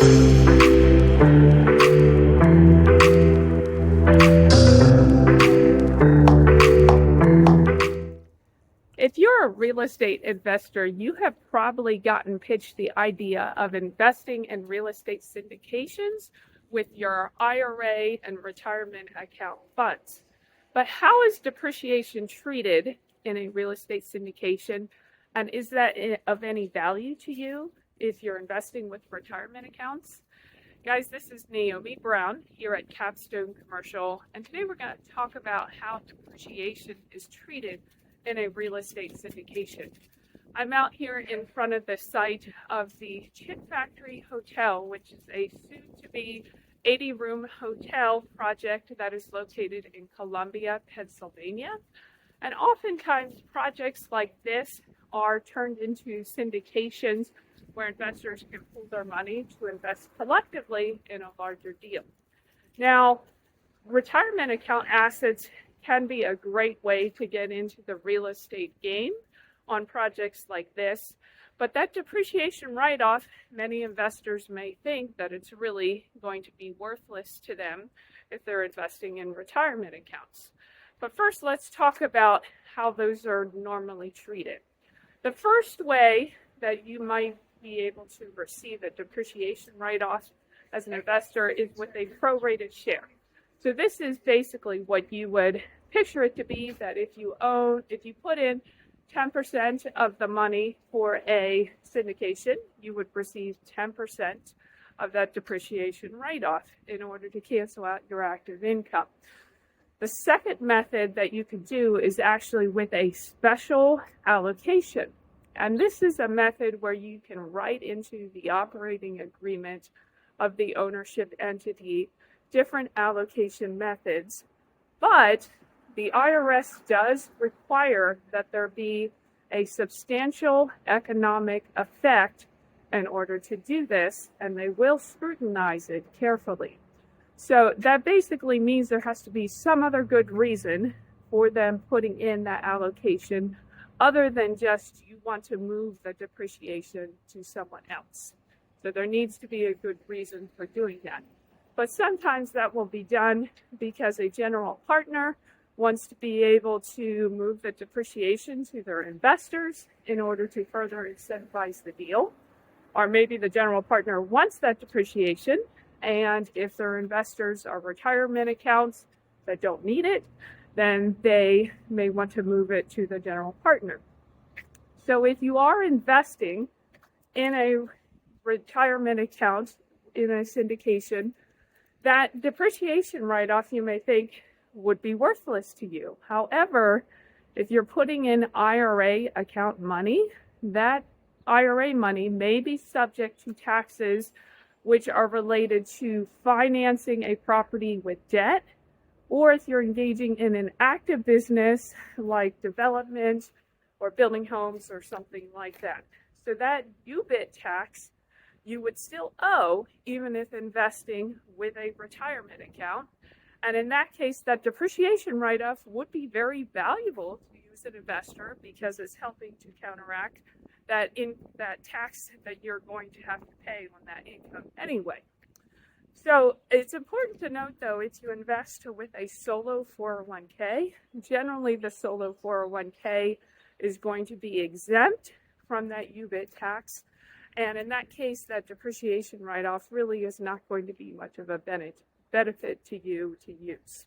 If you're a real estate investor, you have probably gotten pitched the idea of investing in real estate syndications with your IRA and retirement account funds. But how is depreciation treated in a real estate syndication? And is that of any value to you if you're investing with retirement accounts? Guys, this is Naomi Brown here at Capstone Commercial, and today we're going to talk about how depreciation is treated in a real estate syndication. I'm out here in front of the site of the Chit Factory Hotel, which is a soon-to-be 80-room hotel project that is located in Columbia, Pennsylvania. And oftentimes projects like this are turned into syndications where investors can pool their money to invest collectively in a larger deal. Now, retirement account assets can be a great way to get into the real estate game on projects like this, but that depreciation write-off, many investors may think that it's really going to be worthless to them if they're investing in retirement accounts. But first, let's talk about how those are normally treated. The first way that you might be able to receive a depreciation write-off as an investor is with a prorated share. So this is basically what you would picture it to be, that if you put in 10% of the money for a syndication, you would receive 10% of that depreciation write-off in order to cancel out your active income. The second method that you can do is actually with a special allocation. And this is a method where you can write into the operating agreement of the ownership entity different allocation methods, but the IRS does require that there be a substantial economic effect in order to do this, and they will scrutinize it carefully. So that basically means there has to be some other good reason for them putting in that allocation other than just you want to move the depreciation to someone else. So there needs to be a good reason for doing that. But sometimes that will be done because a general partner wants to be able to move the depreciation to their investors in order to further incentivize the deal. Or maybe the general partner wants that depreciation, and if their investors are retirement accounts that don't need it, then they may want to move it to the general partner. So if you are investing in a retirement account in a syndication, that depreciation write-off, you may think, would be worthless to you. However, if you're putting in IRA account money, that IRA money may be subject to taxes which are related to financing a property with debt, or if you're engaging in an active business like development or building homes or something like that. So that UBIT tax you would still owe even if investing with a retirement account. And in that case, that depreciation write-off would be very valuable to you as an investor because it's helping to counteract that tax that you're going to have to pay on that income anyway. So it's important to note, though, if you invest with a solo 401k, generally the solo 401k is going to be exempt from that UBIT tax. And in that case, that depreciation write-off really is not going to be much of a benefit to you to use.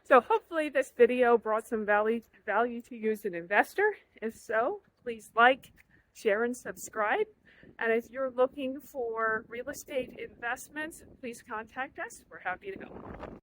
So hopefully this video brought some value to you as an investor. If so, please like, share, and subscribe. And if you're looking for real estate investments, please contact us. We're happy to help.